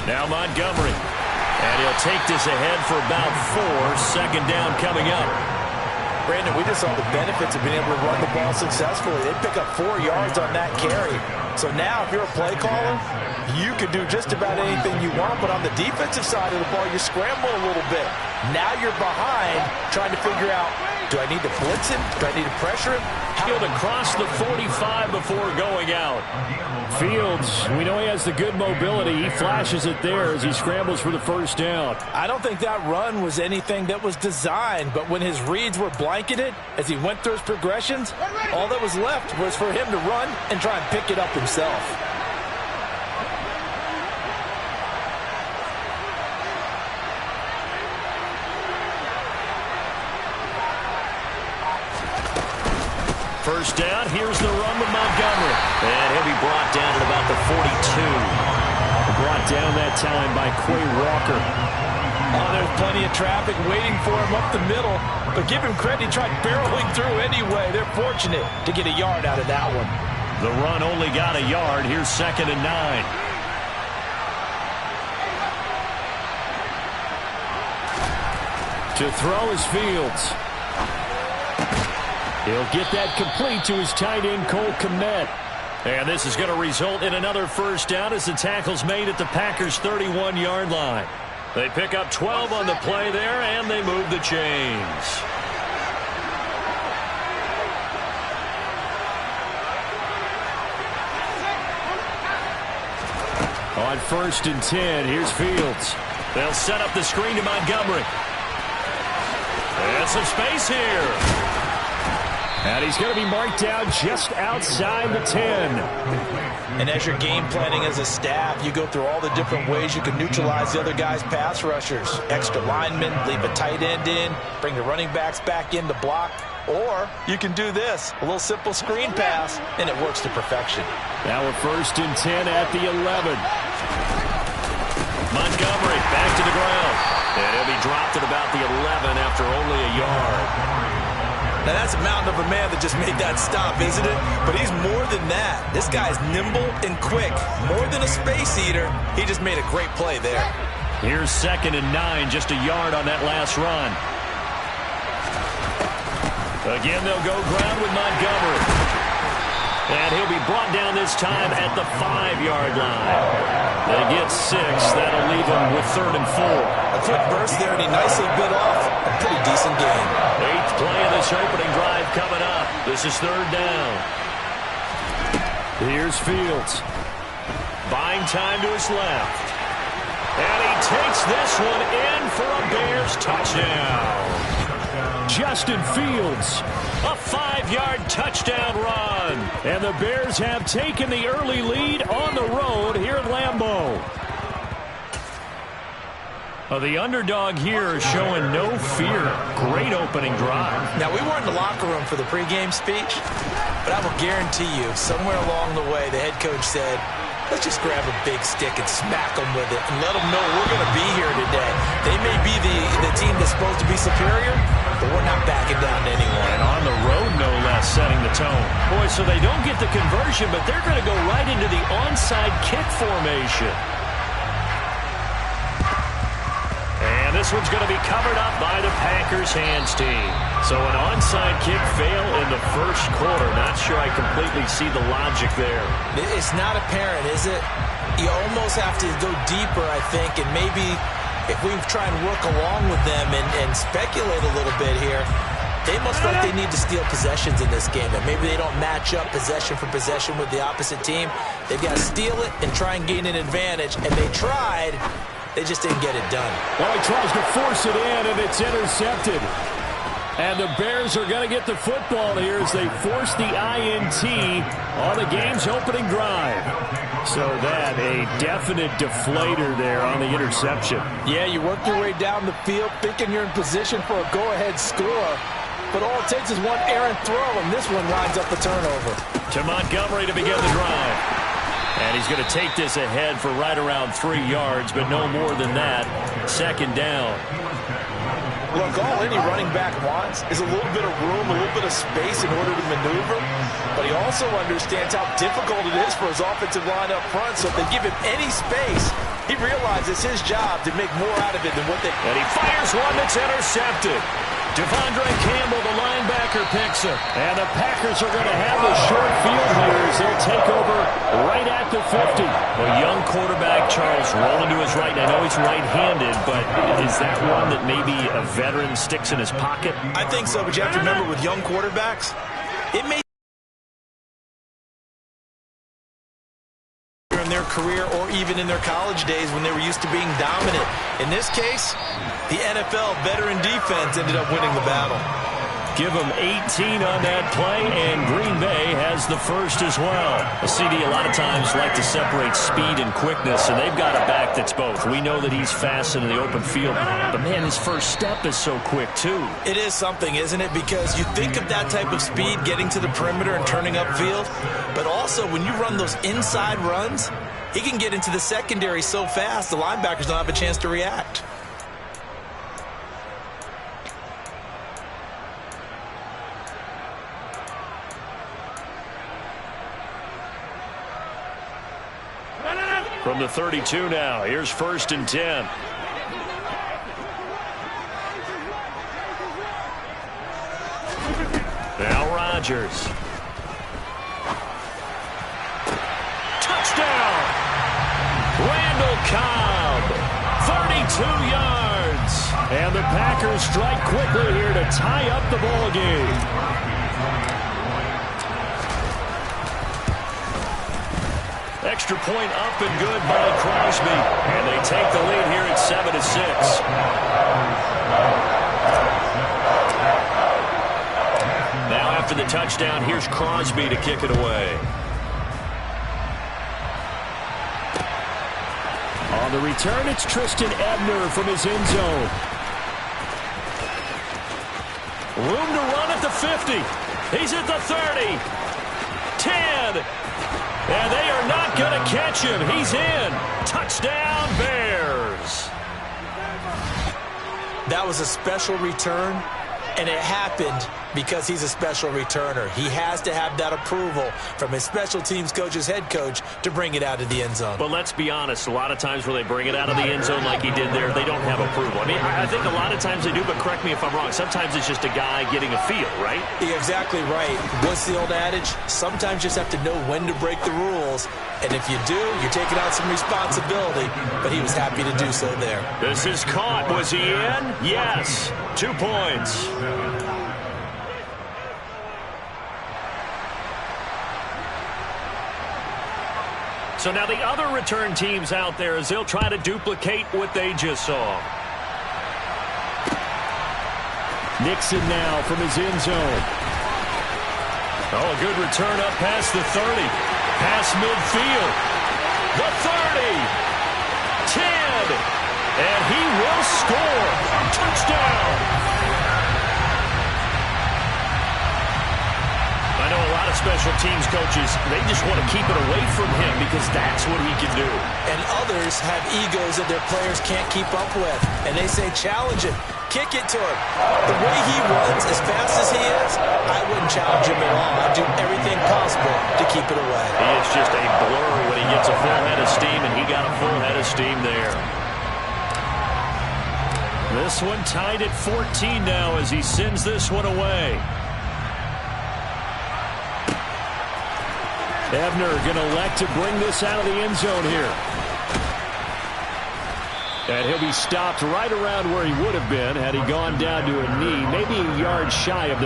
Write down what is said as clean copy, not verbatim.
Now Montgomery. And he'll take this ahead for about 4. Second down coming up. Brandon, we just saw the benefits of being able to run the ball successfully. They pick up 4 yards on that carry. So now if you're a play caller, you can do just about anything you want. But on the defensive side of the ball, you're scrambling a little bit. Now you're behind trying to figure out, do I need to blitz him? Do I need to pressure him? Field across the 45 before going out. Fields, we know he has the good mobility. He flashes it there as he scrambles for the first down. I don't think that run was anything that was designed, but when his reads were blanketed, as he went through his progressions, all that was left was for him to run and try and pick it up himself. First down, here's the run with Montgomery. And he'll be brought down at about the 42. Brought down that time by Quay Walker. Oh, there's plenty of traffic waiting for him up the middle. But give him credit, he tried barreling through anyway. They're fortunate to get a yard out of that one. The run only got a yard. Here's 2nd and 9. To throw is Fields. He'll get that complete to his tight end, Cole Kmet. And this is going to result in another first down as the tackle's made at the Packers' 31-yard line. They pick up 12 on the play there, and they move the chains. On 1st and 10, here's Fields. They'll set up the screen to Montgomery. And some space here. And he's going to be marked down just outside the 10. And as you're game planning as a staff, you go through all the different ways you can neutralize the other guy's pass rushers. Extra linemen, leave a tight end in, bring the running backs back in to block. Or you can do this, a little simple screen pass, and it works to perfection. Now we're 1st and 10 at the 11. Montgomery back to the ground. And he'll be dropped at about the 11 after only a yard. Now, that's a mountain of a man that just made that stop, isn't it? But he's more than that. This guy's nimble and quick. More than a space eater. He just made a great play there. Here's 2nd and 9, just a yard on that last run. Again, they'll go ground with Montgomery. And he'll be brought down this time at the 5-yard line. They get 6. That'll leave them with 3rd and 4. A quick burst there, and he nicely bit off a pretty decent game. 8th play of this opening drive coming up. This is 3rd down. Here's Fields. Buying time to his left. And he takes this one in for a Bears touchdown. Justin Fields. A 5-yard touchdown run. And the Bears have taken the early lead on the road here at Lambeau. The underdog here showing no fear. Great opening drive. Now, we weren't in the locker room for the pregame speech, but I will guarantee you, somewhere along the way, the head coach said, let's just grab a big stick and smack them with it and let them know we're going to be here today. They may be the team that's supposed to be superior, but we're not backing down to anyone. And on the road, no less, setting the tone. Boy, so they don't get the conversion, but they're going to go right into the onside kick formation. And this one's going to be covered up by the Packers hands team. So an onside kick fail in the first quarter. Not sure I completely see the logic there. It's not apparent, is it? You almost have to go deeper, I think, and maybe if we try and work along with them and speculate a little bit here, they must feel like they need to steal possessions in this game. And maybe they don't match up possession for possession with the opposite team. They've got to steal it and try and gain an advantage. And they tried. They just didn't get it done. Well, he tries to force it in, and it's intercepted. And the Bears are going to get the football here as they force the INT on the game's opening drive. So that, a definite deflator there on the interception. Yeah, you work your way down the field thinking you're in position for a go-ahead score. But all it takes is one errant throw, and this one winds up the turnover. To Montgomery to begin the drive. And he's going to take this ahead for right around 3 yards, but no more than that. 2nd down. Look, all any running back wants is a little bit of room, a little bit of space in order to maneuver. But but he also understands how difficult it is for his offensive line up front. So if they give him any space, he realizes his job to make more out of it than what they... And he fires one that's intercepted. Devondre Campbell, the linebacker, picks it. And the Packers are going to have a short field here as they'll take over right at the 50. A young quarterback, Charles, rolling to his right. I know he's right-handed, but is that one that maybe a veteran sticks in his pocket? I think so, but you have to remember with young quarterbacks, it may in their career or even in their college days when they were used to being dominant. In this case, the NFL veteran defense ended up winning the battle. Give them 18 on that play, and Green Bay has the first as well. A CD a lot of times like to separate speed and quickness, and they've got a back that's both. We know that he's fast in the open field, but man, his first step is so quick too. It is something, isn't it? Because you think of that type of speed getting to the perimeter and turning upfield, but also when you run those inside runs, he can get into the secondary so fast the linebackers don't have a chance to react. From the 32 now, here's 1st and 10. Now Rodgers. Touchdown! Randall Cobb, 32 yards. And the Packers strike quickly here to tie up the ball game. Extra point up and good by Crosby. And they take the lead here at 7-6. Now after the touchdown, here's Crosby to kick it away. On the return, it's Tristan Ebner from his end zone. Room to run at the 50. He's at the 30. 10. And they are not going to catch him. He's in. Touchdown, Bears. That was a special return, and it happened because he's a special returner. He has to have that approval from his special teams coach's head coach to bring it out of the end zone. But let's be honest, a lot of times when they bring it out of the end zone like he did there, they don't have approval. I mean, I think a lot of times they do, but correct me if I'm wrong. Sometimes it's just a guy getting a feel, right? You're exactly right. What's the old adage? Sometimes you just have to know when to break the rules. And if you do, you're taking out some responsibility. But he was happy to do so there. This is caught. Was he in? Yes. 2 points. So now the other return teams out there as they'll try to duplicate what they just saw. Nixon now from his end zone. Oh, a good return up past the 30. Past midfield. The 30. 10. And he will score. Touchdown. I know a lot of special teams coaches, they just want to keep it away from him because that's what he can do. And others have egos that their players can't keep up with. And they say, challenge him. Kick it to him. The way he runs, as fast as he is, I wouldn't challenge him at all. I'd do everything possible to keep it away. He is just a blur when he gets a full head of steam, and he got a full head of steam there. This one tied at 14 now as he sends this one away. Ebner going to elect to bring this out of the end zone here. And he'll be stopped right around where he would have been had he gone down to a knee, maybe a yard shy of the